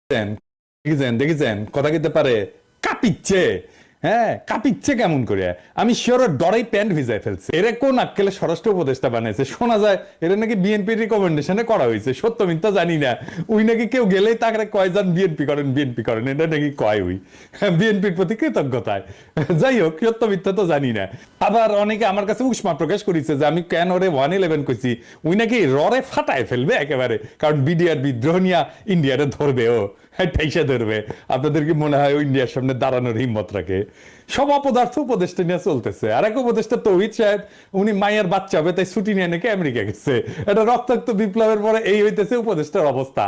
দেখেছেন দেখেছেন কথা কইতে পারে, কাঁপিচ্ছে। হ্যাঁ, কাঁপিচ্ছে কেমন করে, আমি শিওর ডরাই প্যান্ট ভিজাই ফেলছে। এরা কোন আক্কেলে স্বরাষ্ট্র উপদেষ্টা বানাইছে, শোনা যায় এটা নাকি বিএনপির রিকমেন্ডেশনে করা হয়েছে, সত্য মিথ্যা জানি না। উই নাকি কেউ গেলেই তাকে কয় যান বিএনপি করেন বিএনপি করেন, এটা নাকি কয় উই বিএনপির প্রতি কৃতজ্ঞতায়। যাই হোক, সত্য মিথ্যা তো জানি না। আবার অনেকে আমার কাছে উষ্মা প্রকাশ করেছে যে আমি কেন ওরে 111 কইছি, উই নাকি ররে ফাটায় ফেলবে একেবারে, কারণ বিডিআর বিদ্রোহ নিয়ে ইন্ডিয়ারে ধরবে, ও ঠাইসা ধরবে। আপনাদের কি মনে হয় ইন্ডিয়ার সামনে দাঁড়ানোর হিম্মত রাখে? সব অপদার্থ উপদেষ্টা নিয়ে চলতেছে। আর এক উপদেষ্টা তৌহিদ সাহেব, উনি মায়ের বাচ্চা হবে তাই ছুটি নিয়ে নাকি আমেরিকা গেছে। এটা রক্তাক্ত বিপ্লবের পরে এই হইতেছে উপদেষ্টার অবস্থা।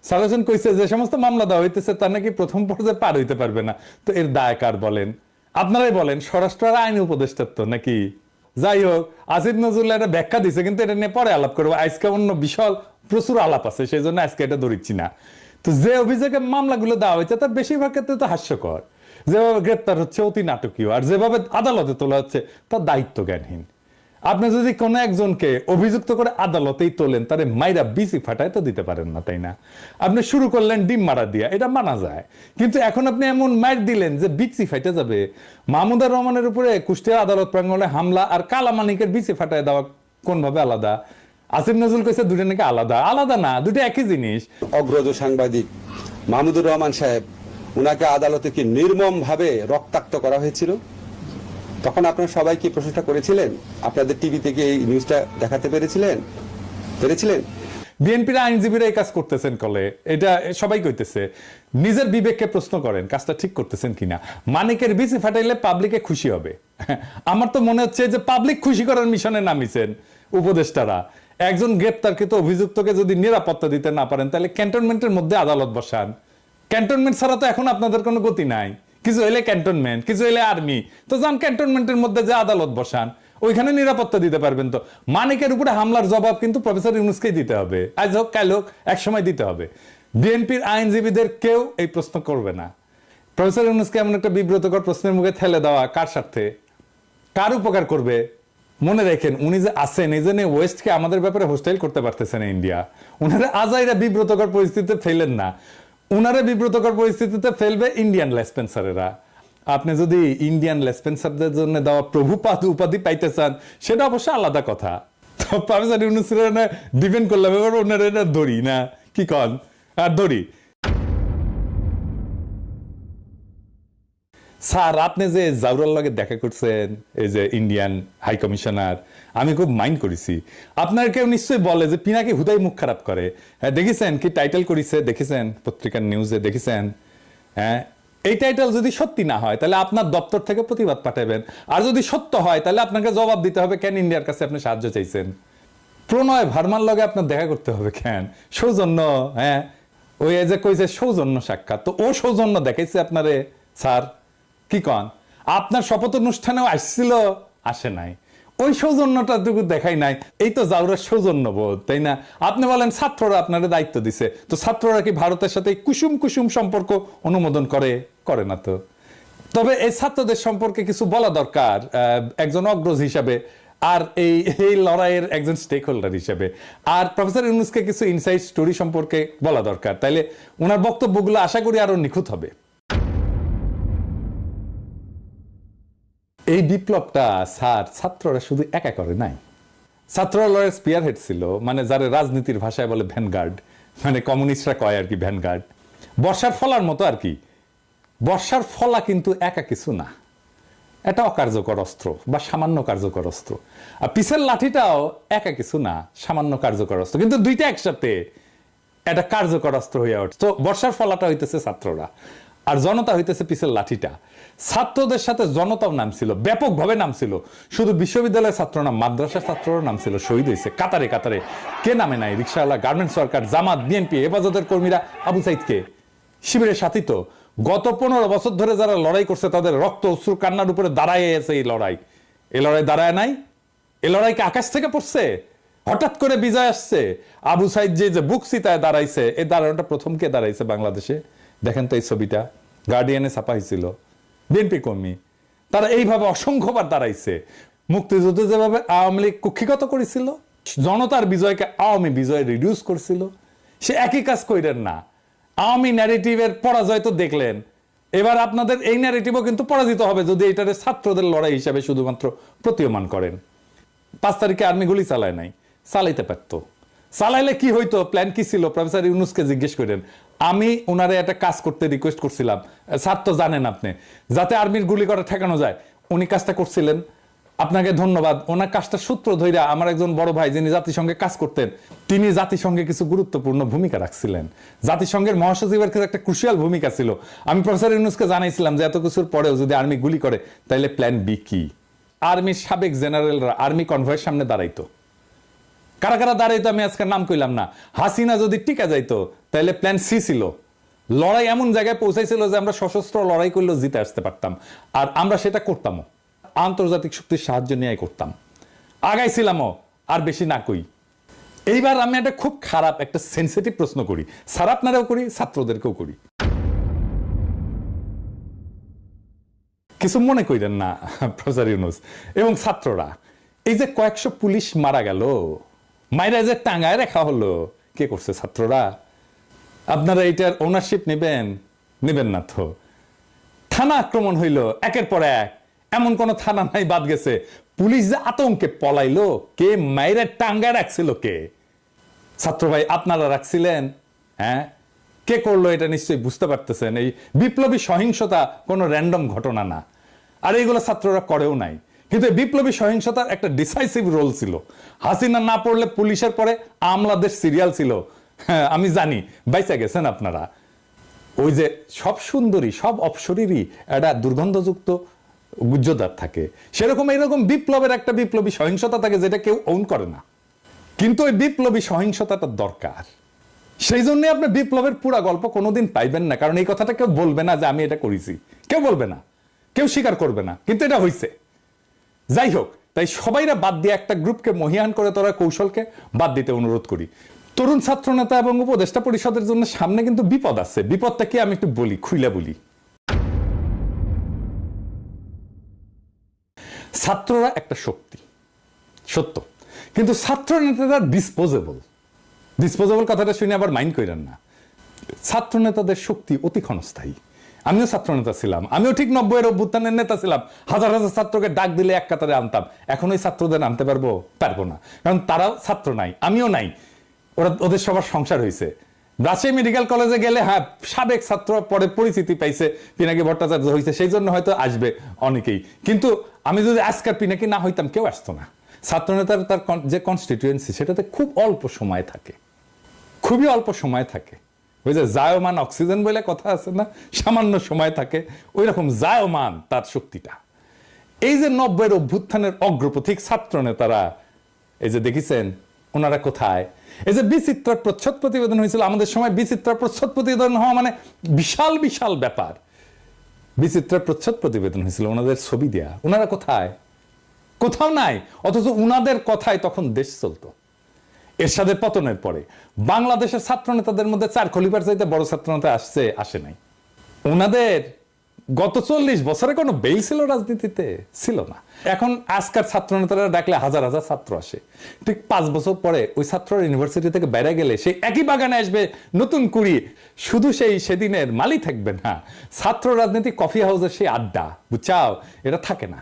সালেজন কইছে যে সমস্ত মামলা দেওয়া হইতেছে তার নাকি প্রথম পর্যায়ে পার হইতে পারবে না। তো এর দায় কার বলেন? আপনারাই বলেন, স্বরাষ্ট্র আর আইন উপদেষ্টার তো নাকি? যাই হোক, আসিফ নজরুল্লাহ এটা ব্যাখ্যা দিছে, কিন্তু এটা নিয়ে পরে আলাপ করবো। আজকে অন্য বিশাল প্রচুর আলাপ আছে, সেই জন্য আজকে এটা ধরিচ্ছি না। তো যে অভিযোগে মামলাগুলো দেওয়া হয়েছে তার বেশিরভাগ ক্ষেত্রে তো হাস্যকর। যেভাবে গ্রেপ্তার হচ্ছে অতি নাটকীয়, আর যেভাবে আদালতে তোলা হচ্ছে তার দায়িত্ব জ্ঞানহীন। আপনি যদি কোনো একজনকে অভিযুক্ত করে আদালতেই তোলেন, তারে মাইরা বিসি ফাটায় তো দিতে পারেন না, তাই না? আপনি শুরু করলেন ডিম মারা দিয়া, এটা মানা যায়। কিন্তু এখন আপনি এমন মাইর দিলেন যে বিসি ফাইটে যাবে। মাহমুদুর রহমানের উপরে কুষ্টিয়া আদালত প্রাঙ্গণে হামলা আর কালামানিকের বিসি ফাটায় দেওয়া কোনভাবে আলাদা? আসিফ নজরুল কইছে দুটো নাকি আলাদা। আলাদা না, দুটো একই জিনিস। অগ্রজ সাংবাদিক মাহমুদুর রহমান সাহেব, উনাকে আদালতে কি নির্মম ভাবে রক্তাক্ত করা হয়েছিল, তখন আপনারা সবাই কি প্রশংসা করেছিলেন? আপনাদের টিভিতে কি এই নিউজটা দেখাতে পেরেছিলেন? বিএনপির আইনজীবীরা এই কাজ করতেছেন কলে, এটা সবাই কইতেছে। নিজের বিবেককে প্রশ্ন করেন, কাজটা ঠিক করতেছেন কিনা। মানিকের বিসি ফাটাইলে পাবলিকে খুশি হবে। আমার তো মনে হচ্ছে যে পাবলিক খুশি করার মিশনে নামিছেন উপদেষ্টারা। একজন গ্রেপ্তারকৃত অভিযুক্তকে যদি নিরাপত্তা দিতে না পারেন, তাহলে ক্যান্টনমেন্টের মধ্যে আদালত বসান। ক্যান্টনমেন্ট ছাড়া তো এখন আপনাদের কোনো গতি নাই। কিছু হইলে ক্যান্টনমেন্ট, কিছু হইলে আর্মি, তো যান ক্যান্টনমেন্টের মধ্যে যে আদালত বসান, ওইখানে নিরাপত্তা দিতে পারবেন। তো মানিকের উপরে হামলার জবাব কিন্তু প্রফেসর ইউনূসকেই দিতে হবে, আজ হোক কাল হোক, এক সময় দিতে হবে। বিএনপির আইনজীবীদের কেউ এই প্রশ্ন করবে না। প্রফেসর ইউনূসকে এমন একটা বিব্রতকর প্রশ্নের মুখে ঠেলে দেওয়া কার স্বার্থে, কার উপকার করবে? মনে রাখেন, উনি যে আছেন এই জন্য ওয়েস্টকে আমাদের ব্যাপারে হোস্টাইল করতে পারতেছে না ইন্ডিয়া। উনারা আজাইরা বিব্রতকর পরিস্থিতিতে ফেলেন না, উনারা বিব্রতকর পরিস্থিতিতে ফেলবে ইন্ডিয়ান লেসপেন্সারেরা। আপনি যদি ইন্ডিয়ান লেসপেন্সারদের জন্য দেওয়া প্রভুপাদ উপাধি পাইতে চান, সেটা অবশ্য আলাদা কথা। তো প্রফেসর ইউনূসের ডিপেন্ড করলাম, এবার ওনারা এটা ধরি না, কি কন? আর ধরি। স্যার, আপনি যে জাউরার লগে দেখা করছেন, এই যে ইন্ডিয়ান হাই কমিশনার, আমি খুব মাইন্ড করেছি। আপনার কেউ নিশ্চয়ই বলে যে পিনাকি হুদাই মুখ খারাপ করে। হ্যাঁ, দেখেছেন কি টাইটেল করেছে? দেখেছেন পত্রিকার নিউজে? দেখেছেন? হ্যাঁ, এই টাইটেল যদি সত্যি না হয় তাহলে আপনার দপ্তর থেকে প্রতিবাদ পাঠাবেন, আর যদি সত্য হয় তাহলে আপনাকে জবাব দিতে হবে কেন ইন্ডিয়ার কাছে আপনি সাহায্য চাইছেন। প্রণয় ভার্মার লগে আপনার দেখা করতে হবে কেন? সৌজন্য। হ্যাঁ, ওই যে কইছে সৌজন্য সাক্ষাৎ, তো ও সৌজন্য দেখাইছে আপনারে স্যার, কি কন? আপনার শপথ অনুষ্ঠানেও আসছিল, আসে নাই, ওই সৌজন্যটাটুকু দেখাই নাই। এই তো জাউরার সৌজন্য বোধ, তাই না? আপনি বলেন ছাত্ররা আপনার দায়িত্ব দিছে, তো ছাত্ররা কি ভারতের সাথে কুসুম কুসুম সম্পর্ক অনুমোদন করে? করে না তো। তবে এই ছাত্রদের সম্পর্কে কিছু বলা দরকার একজন অগ্রজ হিসাবে, আর এই এই লড়াইয়ের একজন স্টেক হোল্ডার হিসেবে। আর প্রফেসর ইউনূসকে কিছু ইনসাইড স্টোরি সম্পর্কে বলা দরকার, তাইলে ওনার বক্তব্যগুলো আশা করি আরো নিখুঁত হবে। এই বিপ্লবটা স্যার ছাত্ররা শুধু একা করে নাই। ছাত্ররা লড়াইয়ের স্পিয়ার হেড ছিল, মানে যারা রাজনীতির ভাষায় বলে ভ্যানগার্ড, মানে কমিউনিস্টরা কয় আর কি ভ্যানগার্ড। বর্ষার ফলার মতো আর কি। বর্ষার ফলা কিন্তু একা কিছু না, এটা অকার্যকর অস্ত্র বা সামান্য কার্যকর অস্ত্র। আর পিছের লাঠিটাও একা কিছু না, সামান্য কার্যকর অস্ত্র, কিন্তু দুইটা একসাথে এটা কার্যকর অস্ত্র হয়ে ওঠে। তো বর্ষার ফলাটা হইতেছে ছাত্ররা, আর জনতা হইতেছে পিছের লাঠিটা। ছাত্রদের সাথে জনতাও নামছিল, ব্যাপকভাবে নামছিল। শুধু বিশ্ববিদ্যালয়ের ছাত্র না, মাদ্রাসা ছাত্ররা নামছিল, শহীদ হয়েছে কাতারে কাতারে। কে নামে নাই? রিকশাওয়ালা, গার্মেন্টস ওয়ার্কার, জামাত, বিএনপি, হেফাজতের কর্মীরা, আবু সাইদকে শিবিরের সাথী। তো গত 15 বছর ধরে যারা লড়াই করছে তাদের রক্ত অশ্রু কান্নার উপরে দাঁড়ায় আছে এই লড়াই। এই লড়াই দাঁড়ায় নাই? এই লড়াইকে আকাশ থেকে পড়ছে? হঠাৎ করে বিজয় আসছে? আবু সাইদ যে বুক চিতায় দাঁড়াইছে, এই দাঁড়ানোটা প্রথম কে দাঁড়াইছে বাংলাদেশে? দেখেন তো এই ছবিটা, গার্ডিয়ানে ছাপা হয়েছিল, বিএনপি কর্মী। তারা এইভাবে অসংখ্যবার দাঁড়াইছে। মুক্তিযুদ্ধে যেভাবে আওয়ামী লীগ কুক্ষিগত করেছিল, জনতার বিজয়কে আওয়ামী বিজয় রিডিউস করছিল, সে একই কাজ কইরেন না। আওয়ামী ন্যারেটিভের পরাজয় তো দেখলেন, এবার আপনাদের এই ন্যারেটিভও কিন্তু পরাজিত হবে যদি এটারে ছাত্রদের লড়াই হিসাবে শুধুমাত্র প্রতীয়মান করেন। 5 তারিখে আর্মি গুলি চালায় নাই, চালাইতে পারতো। চালাইলে কি হইতো, প্ল্যান কি ছিল, প্রফেসর ইউনুসকে জিজ্ঞেস করেন। আমি ওনারে একটা কাজ করতে রিকোয়েস্ট করছিলাম, স্যার তো জানেন আপনি, যাতে আর্মির গুলি করা ঠেকানো যায়। উনি কাজটা করছিলেন, আপনাকে ধন্যবাদ। ওনার কাজটা সূত্র ধইরা আমার একজন বড় ভাই যিনি জাতিসংঘে কাজ করতেন, তিনি জাতিসংঘে কিছু গুরুত্বপূর্ণ ভূমিকা রাখছিলেন। জাতিসংঘের মহাসচিবের কাছে একটা ক্রুশিয়াল ভূমিকা ছিল। আমি প্রফেসর ইউনুসকে জানাইছিলাম যে এত কিছুর পরেও যদি আর্মি গুলি করে তাহলে প্ল্যান বি কি। আর্মির সাবেক জেনারেলরা আর্মি কনভয়ের সামনে দাঁড়াইতো। কারা কারা দাঁড়াইতো আমি আজকে নাম কইলাম না। হাসিনা যদি টিকা যাইতো তাহলে প্ল্যান সি ছিল। লড়াই এমন জায়গায় পৌঁছাইছিল যে আমরা সশস্ত্র লড়াই করলেও জিতে আসতে পারতাম, আর আমরা সেটা করতামও, আন্তর্জাতিক শক্তির সাহায্য নিয়ে করতাম, আগাইছিলামও, আর বেশি না কই। এইবার আমি একটা খুব খারাপ একটা সেন্সিটিভ প্রশ্ন করি, স্যার আপনারাও করি, ছাত্রদেরকেও করি, কিছু মনে করেন না প্রফেসর ইউনুস এবং ছাত্ররা। এই যে কয়েকশো পুলিশ মারা গেল, মাইরা যে টাঙ্গায় রাখা হলো, কে করছে? ছাত্ররা। আপনারা এটার ওনারশিপ নেবেন? নেবেন না তো। থানা আক্রমণ হইল একের পর এক, এমন কোন থানা নাই বাদ গেছে। পুলিশ যে আতঙ্কে পলাইলো, কে মাইরা টাঙ্গায় রাখছিল? কে? ছাত্র ভাই আপনারা রাখছিলেন? হ্যাঁ, কে করলো এটা নিশ্চয়ই বুঝতে পারতেছেন। এই বিপ্লবী সহিংসতা কোনো র্যান্ডম ঘটনা না, আর এইগুলো ছাত্ররা করেও নাই। কিন্তু এই বিপ্লবী সহিংসতার একটা ডিসাইসিভ রোল ছিল। হাসিনা না পড়লে পুলিশের পরে আমলাদের সিরিয়াল ছিল। হ্যাঁ, আমি জানি বাইচা গেছেন আপনারা। ওই যে সব সুন্দরী সব অপসরীরই একটা দুর্গন্ধযুক্ত গুজ্জদার থাকে, সেরকম এইরকম বিপ্লবের একটা বিপ্লবী সহিংসতা থাকে যেটা কেউ ওন করে না। কিন্তু ওই বিপ্লবী সহিংসতাটা দরকার। সেই জন্য আপনি বিপ্লবের পুরা গল্প কোনোদিন পাইবেন না, কারণ এই কথাটা কেউ বলবে না যে আমি এটা করেছি, কেউ বলবে না, কেউ স্বীকার করবে না, কিন্তু এটা হয়েছে। যাই হোক, তাই সবাইরা বাদ দিয়ে একটা গ্রুপকে মহিয়ান করে তোরা কৌশলকে বাদ দিতে অনুরোধ করি। তরুণ ছাত্র নেতা এবং উপদেষ্টা পরিষদের জন্য সামনে কিন্তু বিপদ আছে। বিপদটা কি আমি একটু বলি, খুইলা বলি। ছাত্ররা একটা শক্তি, সত্য, কিন্তু ছাত্র নেতারা ডিসপোজেবল। ডিসপোজেবল কথাটা শুনে আবার মাইন্ড করেন না। ছাত্র নেতাদের শক্তি অতি ক্ষণস্থায়ী। আমিও ছাত্র নেতা ছিলাম, আমিও ঠিক 90-এর অভ্যুত্থানের নেতা ছিলাম। হাজার হাজার ছাত্রকে ডাক দিলে এক কাতারে আনতাম। এখন ওই ছাত্রদের আনতে পারবো? পারবো না, কারণ তারাও ছাত্র নাই, আমিও নাই। ওদের সবার সংসার হয়েছে। রাজশাহী মেডিকেল কলেজে গেলে হ্যাঁ সাবেক ছাত্র পরে পরিচিতি পাইছে, পিনাকি ভট্টাচার্য হয়েছে, সেই জন্য হয়তো আসবে অনেকেই। কিন্তু আমি যদি আজকাল পিনাকি না হইতাম কেউ আসতো না। ছাত্র নেতার তার যে কনস্টিটিউয়েন্সি সেটাতে খুব অল্প সময় থাকে, খুবই অল্প সময় থাকে। ওই যে জায়মান অক্সিজেন বলে কথা আছে না, সামান্য সময় থাকে, ওই রকম জায়মান তার শক্তিটা। এই যে 90-এর অভ্যুত্থানের অগ্রপথিক ছাত্র নেতারা, এই যে দেখেছেন ওনারা কোথায়। এই যে বিচিত্র প্রচ্ছদ প্রতিবেদন হয়েছিল আমাদের সময়, বিচিত্র প্রচ্ছদ প্রতিবেদন হওয়া মানে বিশাল বিশাল ব্যাপার। বিচিত্র প্রচ্ছদ প্রতিবেদন হয়েছিল, ওনাদের ছবি দেয়া, ওনারা কোথায়? কোথাও নাই। অথচ উনাদের কথায় তখন দেশ চলতো। এরশাদের পতনের পরে বাংলাদেশের ছাত্র নেতাদের মধ্যে 4 খলিফার চাইতে বড় ছাত্র নেতা আসে নাই। ওনাদের গত 40 বছরে কোনো বেল ছিল রাজনীতিতে? ছিল না। এখন আজকার ছাত্র নেতারা ডাকলে হাজার হাজার ছাত্র আসে। ঠিক 5 বছর পরে ওই ছাত্র ইউনিভার্সিটি থেকে বেড়ে গেলে সেই একই বাগানে আসবে নতুন কুড়ি, শুধু সেই সেদিনের মালি থাকবে না। ছাত্র রাজনীতি কফি হাউসের সেই আড্ডা, বুঝছাও, এটা থাকে না।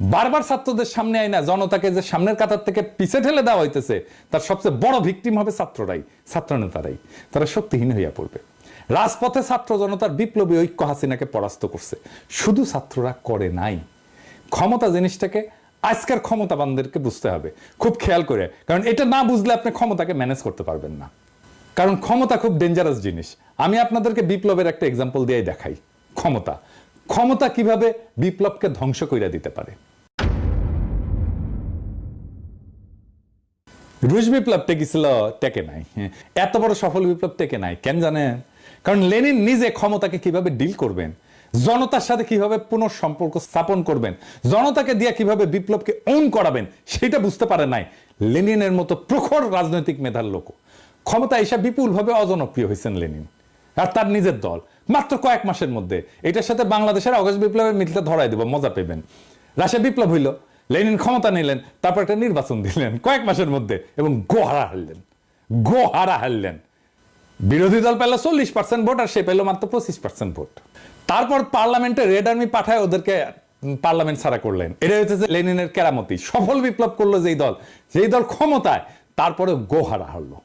বারবার ছাত্রদের সামনে আইনা জনতাকে যে সামনের কাতার থেকে পিছে ঠেলে দেওয়া হইতেছে, তার সবচেয়ে বড় ভিকটিম হবে ছাত্ররাই, ছাত্র নেতারাই। তারা শক্তিহীন হইয়া পড়বে। রাজপথে ছাত্র জনতার বিপ্লবী ঐক্য হাসিনাকে পরাস্ত করছে। শুধু ছাত্ররা করে নাই। ক্ষমতা জিনিসটাকে আজকের ক্ষমতাবানদেরকে বুঝতে হবে খুব খেয়াল করে, কারণ এটা না বুঝলে আপনি ক্ষমতাকে ম্যানেজ করতে পারবেন না। কারণ ক্ষমতা খুব ডেঞ্জারাস জিনিস। আমি আপনাদেরকে বিপ্লবের একটা এক্সাম্পল দিয়ে দেখাই। ক্ষমতা ক্ষমতা কিভাবে বিপ্লবকে ধ্বংস করে দিতে পারে। রুশ বিপ্লব টেকেছিল? টেকে নাই। এত বড় সফল বিপ্লব টেকে নাই। কেন জানেন? কারণ লেনিন নিজে ক্ষমতাকে কিভাবে ডিল করবেন, জনতার সাথে কিভাবে পুনঃসম্পর্ক স্থাপন করবেন, জনতাকে দিয়ে কিভাবে বিপ্লবকে ওন করাবেন, সেটা বুঝতে পারে নাই লেনিনের মতো প্রখর রাজনৈতিক মেধার লোক। ক্ষমতা এসে বিপুলভাবে অজনপ্রিয় হয়েছেন লেনিন আর তার নিজের দল মাত্র কয়েক মাসের মধ্যে। এটার সাথে বাংলাদেশের অগস্ট বিপ্লবের মিলটা ধরাই দেব, মজা পেবেন। রাশিয়া বিপ্লব হইল, লেনিন ক্ষমতা নিলেন, তারপর একটা নির্বাচন দিলেন কয়েক মাসের মধ্যে এবং গোহারা হারলেন। বিরোধী দল পেল 40% ভোট আর সে পেল মাত্র 25% ভোট। তারপর পার্লামেন্টে রেড আর্মি পাঠায় ওদেরকে পার্লামেন্ট ছাড়া করলেন। এটা হচ্ছে লেনিনের কেরামতি। সফল বিপ্লব করলো যেই দল ক্ষমতায়, তারপরে গোহারা হলো।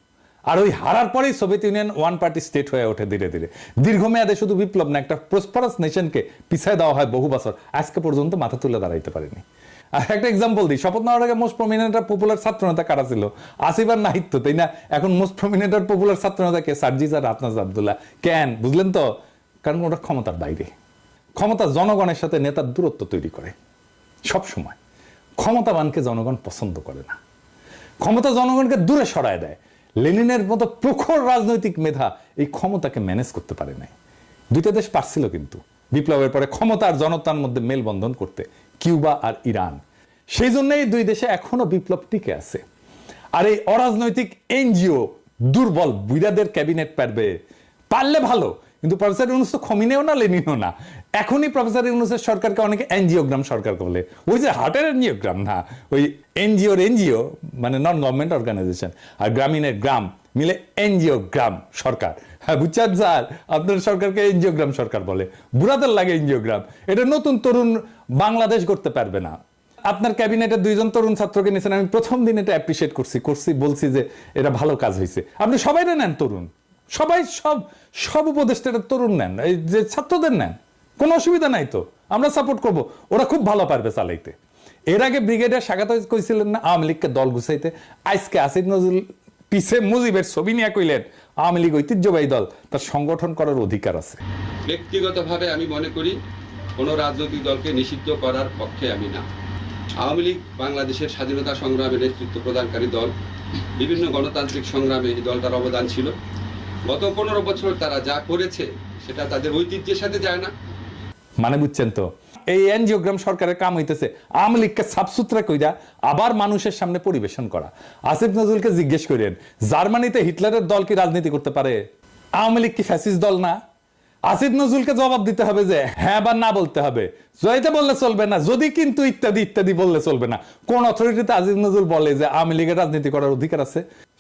আর ওই হারার পরেই Soviet union one party state হয়ে ওঠে ধীরে ধীরে। দীর্ঘমেয়াদে শুধু বিপ্লব না, একটা প্রসপারাস নেশনকে পিছিয়ে দেওয়া হয় বহু বছর, আজকে পর্যন্ত মাথা তুলে দাঁড়াইতে পারেনি। আর একটা এক্সাম্পল দিই, শপথ নেওয়ার আগে মোস্ট প্রমিনেন্ট আর পপুলার ছাত্রনেতা কারা ছিল? আসিফ আর নাহিদ তো, তাই না? এখন মোস্ট প্রমিনেন্ট আর পপুলার ছাত্রনেতা কে? সার্জিস আর আতনাজ আব্দুল্লাহ। কেন বুঝলেন তো? কারণ ওটা ক্ষমতার বাইরে। ক্ষমতা জনগণের সাথে নেতার দূরত্ব তৈরি করে সব সময়। ক্ষমতাবানকে জনগণ পছন্দ করে না, ক্ষমতা জনগণকে দূরে সরায় দেয়। লেনিনের মতো প্রখর রাজনৈতিক মেধা এই ক্ষমতাকে ম্যানেজ করতে পারে নাই। দুইটা দেশ পারছিল কিন্তু বিপ্লবের পরে ক্ষমতা আর জনতার মধ্যে মেলবন্ধন করতে, কিউবা আর ইরান। সেই জন্যই দুই দেশে এখনো বিপ্লব টিকে আছে। আর এই অরাজনৈতিক এনজিও দুর্বল বুইরাদের ক্যাবিনেট পারলে ভালো, কিন্তু প্রফেসর ইউনূস তো খমিনেও না লেনিনও না। এখনই প্রফেসর ইউনূসের সরকারকে অনেকে এনজিওগ্রাম সরকার বলে। ওই যে হার্টের এনজিওগ্রাম না, ওই এনজিও মানে নন গভর্নমেন্ট অর্গানাইজেশন, আর গ্রামীণের গ্রাম মিলে এনজিওগ্রাম সরকার। হ্যাঁ বুঝছেন স্যার, আপনার সরকারকে এনজিওগ্রাম সরকার বলে। বুড়াদের লাগে এনজিওগ্রাম। এটা নতুন তরুণ বাংলাদেশ করতে পারবে না। আপনার ক্যাবিনেটে 2 জন তরুণ ছাত্রকে নিয়েছেন, আমি প্রথম দিন এটা অ্যাপ্রিসিয়েট করছি, বলছি যে এটা ভালো কাজ হয়েছে। আপনি সবাই নেন তরুণ, সবাই সব উপদেষ্টারা তরুণ নেন, এই যে ছাত্রদের নেন, কোনো অসুবিধা নাই তো, আমরা সাপোর্ট করব। ওরা খুব ভালো পারবে চালাইতে। এর আগে ব্রিগেডিয়ার স্বাগত কইছিলেন না আওয়ামী লীগকে দল গুছাইতে। আজকে আসিফ নজরুল পিছে মুজিবের ছবি নিয়ে কইলেন আওয়ামী লীগ ঐতিহ্যবাহী দল, তার সংগঠন করার অধিকার আছে। ব্যক্তিগতভাবে আমি মনে করি কোনো রাজনৈতিক দলকে নিষিদ্ধ করার পক্ষে আমি না। আওয়ামী লীগ বাংলাদেশের স্বাধীনতা সংগ্রামে নেতৃত্ব প্রদানকারী দল। বিভিন্ন গণতান্ত্রিক সংগ্রামে এই দলটার অবদান ছিল। গত 15 বছর তারা যা করেছে সেটা তাদের ঐতিহ্যের সাথে যায় না। মানে বুঝছেন তো, এই এনজিওগ্রাম সরকারের কাম হইতেছে আওয়ামী লীগকে সাফসুতরা কইরা আবার মানুষের সামনে পরিবেশন করা। আসিফ নজরুলকে জিজ্ঞেস করেন, জার্মানিতে হিটলারের দল কি রাজনীতি করতে পারে? আওয়ামী লীগ কি ফ্যাসিস্ট দল না? আসিফ নজরুলকে জবাব দিতে হবে যে হ্যাঁ বা না বলতে হবে। জয়তে বললে চলবে না, যদি কিন্তু ইত্যাদি ইত্যাদি বললে চলবে না। কোন অথরিটিতে আসিফ নজরুল বলে যে আওয়ামী লীগের রাজনীতি করার অধিকার আছে?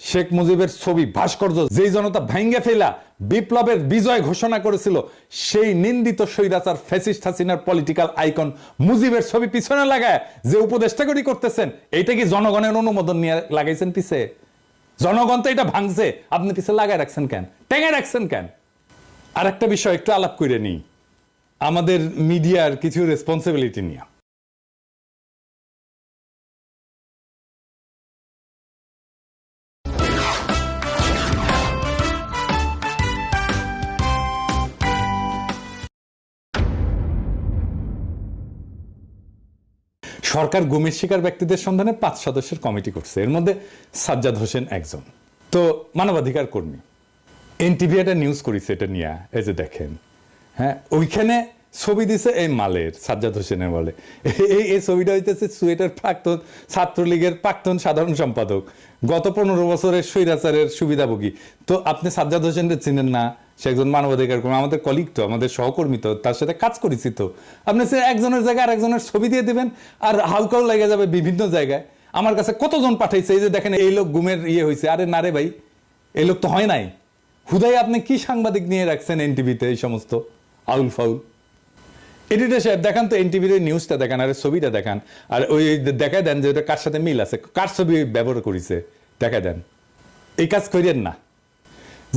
শেখ মুজিবের ছবি ভাস্কর্য যেই জনতা ভাঙ্গে ফেলা বিপ্লবের বিজয় ঘোষণা করেছিল, সেই নিন্দিত স্বৈরাচার ফ্যাসিস্ট হাসিনার পলিটিক্যাল আইকন মুজিবের ছবি পিছনে লাগায় যে উপদেষ্টাগিরি করতেছেন, এইটা কি জনগণের অনুমোদন নিয়ে লাগাইছেন পিছে? জনগণ তো এটা ভাঙছে, আপনি পিছে লাগায় রাখছেন কেন, টেঙে রাখছেন কেন? আর একটা বিষয় একটু আলাপ করে নিই, আমাদের মিডিয়ার কিছু রেসপন্সিবিলিটি নিয়ে। সরকার গুমের শিকার ব্যক্তিদের সন্ধানে 5 সদস্যের কমিটি করছে, এর মধ্যে সাজ্জাদ হোসেন একজন। তো মানবাধিকার কর্মী। এনটিভি একটা নিউজ করেছে এটা নিয়ে, এই যে দেখেন, হ্যাঁ ওইখানে ছবি দিছে এই মালের, সাজ্জাদ হোসেনের বলে। এই ছবিটা হইতেছে সুয়েটের প্রাক্তন ছাত্রলীগের প্রাক্তন সাধারণ সম্পাদক, গত 15 বছরের স্বৈরাচারের সুবিধাভোগী। তো আপনি সাজ্জাদ হোসেনকে চিনেন না? সে একজন মানবাধিকার কর্মী, আমাদের কলিগ তো, আমাদের সহকর্মী তো, তার সাথে কাজ করেছি তো। আপনি সে একজনের জায়গায় আর একজনের ছবি দিয়ে দিবেন আর হাউকাও লেগে যাবে বিভিন্ন জায়গায়। আমার কাছে কতজন পাঠাইছে, এই যে দেখেন এই লোক গুমের হয়েছে। আরে না রে ভাই, এই লোক তো হয় নাই। হুদাই আপনি কি সাংবাদিক নিয়ে রাখছেন এনটিভিতে এই সমস্ত আউল ফাউল? এডিটর সাহেব দেখান তো এনটিভির নিউজটা দেখান, আর ছবিটা দেখান, আর ওই দেখায় দেন যে ওটা কার সাথে মিল আছে, কার ছবি ব্যবহার করেছে দেখায় দেন। এই কাজ করেন না।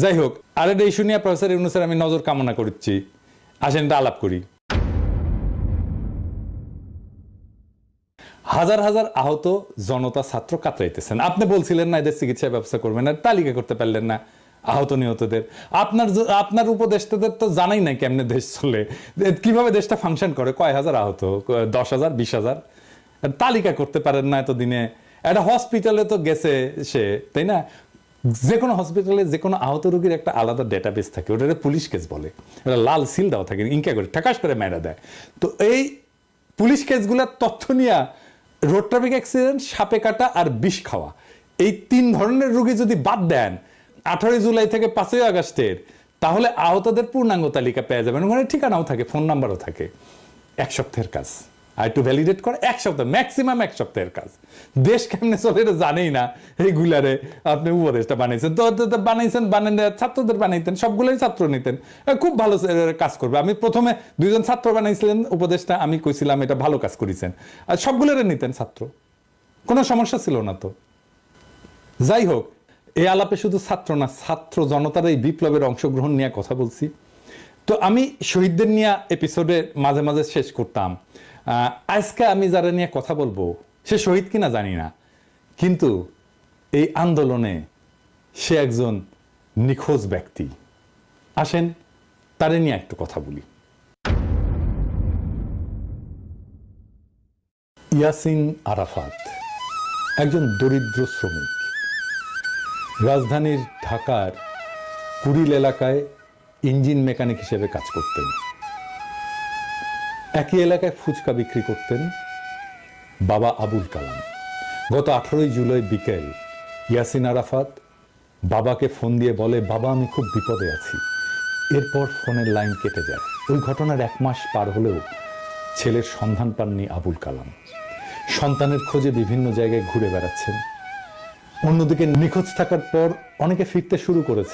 যাই হোক, আর এটা ইস্যু নিয়ে প্রফেসর ইউনূসের আমি নজর কামনা করছি। আসেন এটা আলাপ করি। হাজার হাজার আহত জনতা ছাত্র কাতরাইতেছেন। আপনি বলছিলেন না এদের চিকিৎসা ব্যবস্থা করবেন না, তালিকা করতে পারলেন না আহত নিহতদের। আপনার উপদেষ্টাদের তো জানাই নাই কেমনে দেশ চলে, কিভাবে দেশটা ফাংশন করে, কয় হাজার আহত, 10,000 20,000, তালিকা করতে পারেন না এতদিনে। একটা হসপিটালে তো গেছে সে, তাই না? যে কোনো হসপিটালে যে কোনো আহত রোগীর একটা আলাদা ডেটাবেস থাকে, ওটা পুলিশ কেস বলে, ওটা লাল সিল দেওয়া থাকে, ইনকা করে ঠাকাস করে মেরা দেয়। তো এই পুলিশ কেসগুলোর তথ্য নিয়ে রোড ট্রাফিক অ্যাক্সিডেন্ট, সাপে কাটা আর বিষ খাওয়া, এই 3 ধরনের রোগী যদি বাদ দেন 18 জুলাই থেকে 5 আগস্টের, তাহলে আহতদের পূর্ণাঙ্গ তালিকা পেয়ে যাবেন। ওখানে ঠিকানাও থাকে, ফোন নাম্বারও থাকে। 1 সপ্তাহের কাজ। আর একটু ভ্যালিডেট করে 1 সপ্তাহ, ম্যাক্সিমাম 1 সপ্তাহের কাজ। দেশ কেমনে চলে এটা জানেই না, এইগুলারে আপনি উপদেশটা বানাইছেন। তো বানাইছেন, বানান ছাত্রদের বানাইতেন, সবগুলোই ছাত্র নিতেন, খুব ভালো কাজ করবে। আমি প্রথমে 2 জন ছাত্র বানাইছিলেন উপদেশটা, আমি কইছিলাম এটা ভালো কাজ করেছেন, আর সবগুলোরে নিতেন ছাত্র, কোনো সমস্যা ছিল না। তো যাই হোক, এই আলাপে শুধু ছাত্র না, ছাত্র জনতার এই বিপ্লবের অংশগ্রহণ নিয়ে কথা বলছি। তো আমি শহীদদের নিয়ে এপিসোডে মাঝে মাঝে শেষ করতাম। আজকে আমি যারা নিয়ে কথা বলবো সে শহীদ কিনা জানি না, কিন্তু এই আন্দোলনে সে একজন নিখোঁজ ব্যক্তি। আসেন তারে নিয়ে একটু কথা বলি। ইয়াসিন আরাফাত একজন দরিদ্র শ্রমিক, রাজধানীর ঢাকার কুড়িল এলাকায় ইঞ্জিন মেকানিক হিসেবে কাজ করতেন। একই এলাকায় ফুচকা বিক্রি করতেন বাবা আবুল কালাম। গত 18 জুলাই বিকেল ইয়াসিন আরাফাত বাবাকে ফোন দিয়ে বলে, বাবা আমি খুব বিপদে আছি। এরপর ফোনের লাইন কেটে যায়। ওই ঘটনার 1 মাস পার হলেও ছেলের সন্ধান পাননি আবুল কালাম। সন্তানের খোঁজে বিভিন্ন জায়গায় ঘুরে বেড়াচ্ছেন। অন্যদিকে নিখোঁজ থাকার পর অনেকে ফিরতে শুরু করেছে।